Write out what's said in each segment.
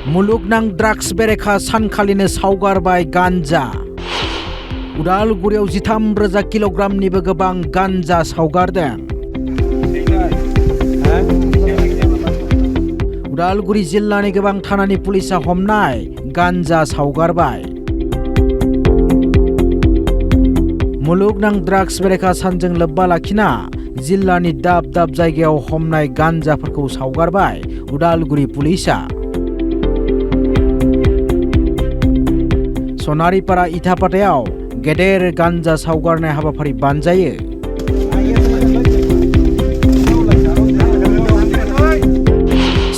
मुलुगनां ड्राग्स बेरेखा सानखालिनो सावगारबाय गान्जा। उदालगुरियाव 13,000 किल'ग्रामनिबो गोबां गान्जा सावगारदों। उदालगुरि जिल्लानि गोबां थानानि पुलिसा हमनाय गान्जा सावगारबाय। मुलुगनां ड्राग्स बेरेखा सानजों लोब्बा लाखिना जिल्लानि दाब दाब जायगायाव हमनाय गान्जाफोरखौ सावगारबाय उदालगुरि पुलिसा। सनारिपारा इटापाटायाव गेदेर गान्जा सावगारनाय हाबाफारि बानजायो।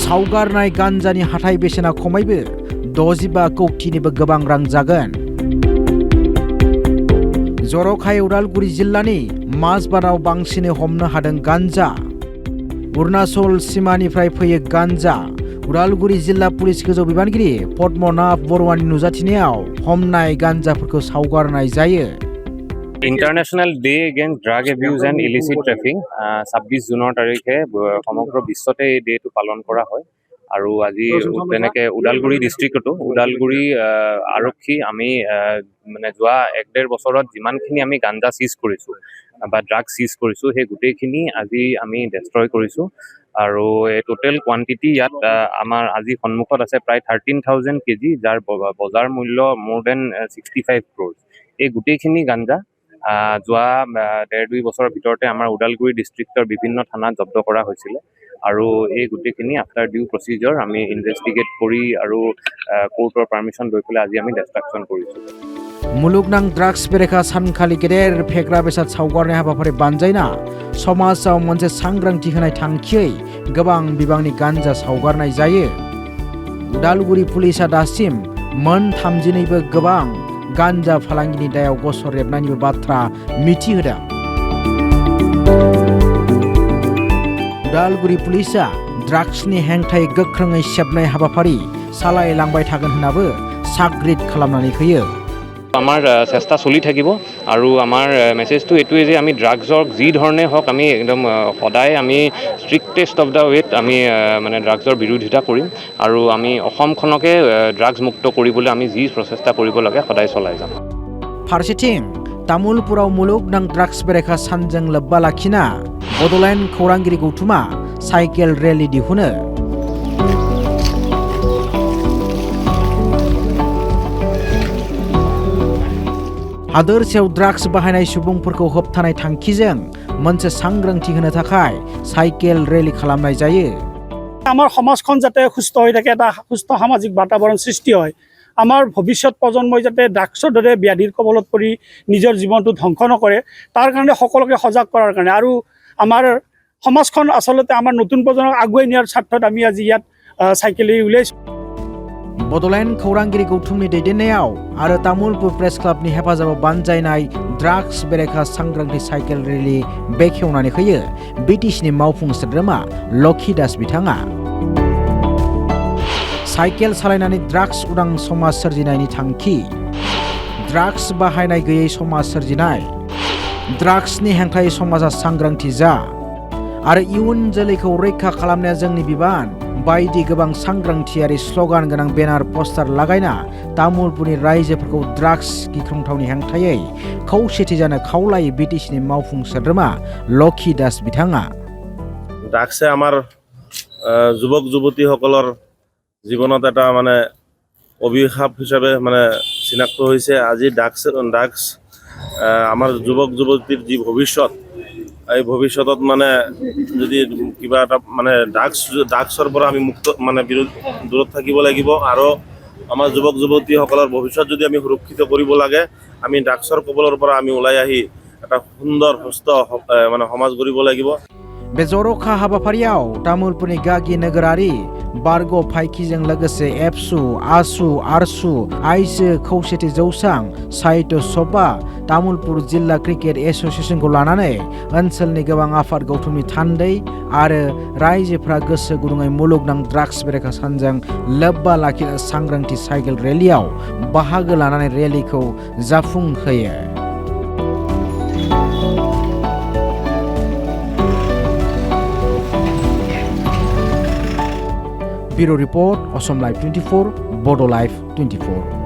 सावगारनाय गान्जानि हाथाय बेसेना खमैबो 65 कौटिनिबो गोबां रां जागोन। जर'खायै उदालगुरि जिल्लानि माजबादाव बांसिनै हमनो हादों गान्जा। अरुणाचल सीमानिफ्राय फैयो गान्जा। उदालगुरि जिल्ला पुलिस गोजौ बिबानगिरि पद्मनाभ बरुवानि नुजाथिनायाव हमनाय गान्जाफोरखौ सावगारनाय जायो। International day against drug abuse and illicit trafficking 26 জুনৰ তাৰিখে সমগ্ৰ বিশ্বতে এই ডেটো পালন কৰা হয়। আৰু আজি তেনেকৈ ওদালগুৰি ডিষ্ট্ৰিক্টতো ওদালগুৰি আৰক্ষী আমি মানে যোৱা 1-1.5 বছৰত যিমানখিনি আমি গাঞ্জা চিজ কৰিছোঁ বা ড্ৰাগ চিজ কৰিছোঁ সেই গোটেইখিনি আজি আমি ডেষ্ট্ৰয় কৰিছোঁ। আৰু এই টোটেল কোৱান্টিটি ইয়াত আমাৰ আজি সন্মুখত আছে প্ৰায় 13,000 কেজি, যাৰ বজাৰ মূল্য মোৰ দেন 65 crores। এই গোটেইখিনি গাঞ্জা যোৱা 1.5-2 বছৰৰ ভিতৰতে আমাৰ ওদালগুৰি ডিষ্ট্ৰিক্টৰ বিভিন্ন থানাত জব্দ কৰা হৈছিলে। আৰু এই গোটেইখিনি আফটাৰ ডিউ প্ৰচিজাৰ আমি ইনভেষ্টিগেট কৰি আৰু কোৰ্টৰ পাৰ্মিশ্যন লৈ পেলাই আজি আমি ডিষ্ট্ৰাকশ্যন কৰিছোঁ। मुलुगनां ड्राग्स बेरेखा सानखालि गेदेर फेग्रा बेसाद सावगारनाय हाबाफारि बानजायना समाजाव मोनसे सांग्रांथि होनाय थांखियै गोबां बिबांनि गान्जा सावगारनाय जायो। उदालगुरि पुलिसा दासिम मोन 32बो गोबां गान्जा फालांगिनि दायाव गसर रेबनायनिबो बाथ्रा मिथिहोदों। उदालगुरि पुलिसा ड्राग्सनि हेंथायै गोख्रोङै सेबनाय हाबाफारि सालायलांबाय थागोन होननाबो साग्रिद खालामनानै होयो। আমাৰ চেষ্টা চলি থাকিব আৰু আমাৰ মেছেজটো এইটোৱে যে আমি ড্ৰাগছক যি ধৰণে হওক আমি একদম সদায় আমি ষ্ট্ৰিক্টেষ্ট অফ দ্য ৱেত আমি মানে ড্ৰাগছৰ বিৰোধিতা কৰিম আৰু আমি অসমখনকে ড্ৰাগছ মুক্ত কৰিবলৈ আমি যি প্ৰচেষ্টা কৰিব লাগে সদায় চলাই যাম। फारसेथिं तामुलपुराव मुलुगनां ड्राग्स बेरेखा सानजों लोब्बा लाखिना बड'लेण्ड खौरांगिरि गौथुमा साइकेल रेली दिहुनो। हादोरसेयाव ड्राग्स बाहायनाय सुबुंफोरखौ होबथानाय थांखिजों मोनसे सांग्रांथि होनो थाखाय साइकेल रेली खालामनाय जायो। আমাৰ সমাজখন যাতে সুস্থ হৈ থাকে, এটা সুস্থ সামাজিক বাতাবৰণ সৃষ্টি হয়, আমাৰ ভৱিষ্যত প্ৰজন্মই যাতে ড্ৰাগছৰ দৰে ব্যাধিৰ কবলত পৰি নিজৰ জীৱনটো ধ্বংস নকৰে, তাৰ কাৰণে সকলোকে সজাগ কৰাৰ কাৰণে আৰু আমাৰ সমাজখন আচলতে আমাৰ নতুন প্ৰজন্মক আগুৱাই নিয়াৰ স্বাৰ্থত আমি আজি ইয়াত চাইকেল উলিয়াইছোঁ। बड'लेण्ड खौरांगिरि गौथुमनि दैदेननायाव आरो तामुलपुर प्रेस क्लाबनि हेफाजाबाव बानजायनाय ड्राग्स बेरेखा सांग्रांथि साइकेल रेली बेखेवनानै होयो बिटिसिनि मावफुं सोद्रोमा लखि दास बिथाङा। साइकेल सालायनानै ड्राग्स उदां समाज सोरजिनायनि थांखि, ड्राग्स बाहायनाय गैयै समाज सोरजिनाय, ड्राग्सनि हेंथायै समाजा सांग्रांथि जा आरो इयुन जोलैखौ रैखा खालामनाया जोंनि बिबान बायदि गोबां सांग्रांथियारि स्ल'गान गोनां बेनार पस्टार लागायना तामुलपुरनि रायजोफोरखौ ड्राग्स गिख्रंथावनि हेंथायै खौसेथि जानो खावलायो बिटिसिनि मावफुं सोद्रोमा लखि दास बिथाङा। ড্ৰাগছে আমাৰ যুৱক যুৱতীসকলৰ জীৱনত এটা মানে অভিশাপ হিচাপে মানে চিনাক্ত হৈছে। আজি ড্ৰাগছ আমাৰ যুৱক যুৱতীৰ যি ভৱিষ্যত, এই ভৱিষ্যতত মানে যদি কিবা এটা মানে ড্ৰাগছৰ পৰা আমি মুক্ত মানে দূৰত থাকিব লাগিব আৰু আমাৰ যুৱক যুৱতীসকলৰ ভৱিষ্যত যদি আমি সুৰক্ষিত কৰিব লাগে, আমি ড্ৰাগছৰ কবলৰ পৰা আমি ওলাই আহি এটা সুন্দৰ সুস্থ মানে সমাজ গঢ়িব লাগিব। बे जर'खा हाबाफारियाव तामुलपुरनि गागि नोगोरारि बारग' फाइखिजों लोगोसे एबसु, आसु, आरसु, आइजो खौसेथि जौसां, साहित्य सभा, तामुलपुर जिल्ला क्रिकेट एस'सिएशनखौ लानानै ओनसोलनि गोबां आफाद गौथुमनि थान्दै आरो रायजोफ्रा गोसो गुदुङै मुलुगनां ड्राग्स बेरेखा सानजों लोब्बा लाखिना सांग्रांथि साइकेल रेलियाव बाहागो लानानै रेलिखौ जाफुंहोयो। Bureau Report, Assam Live 24, Bodo Live 24.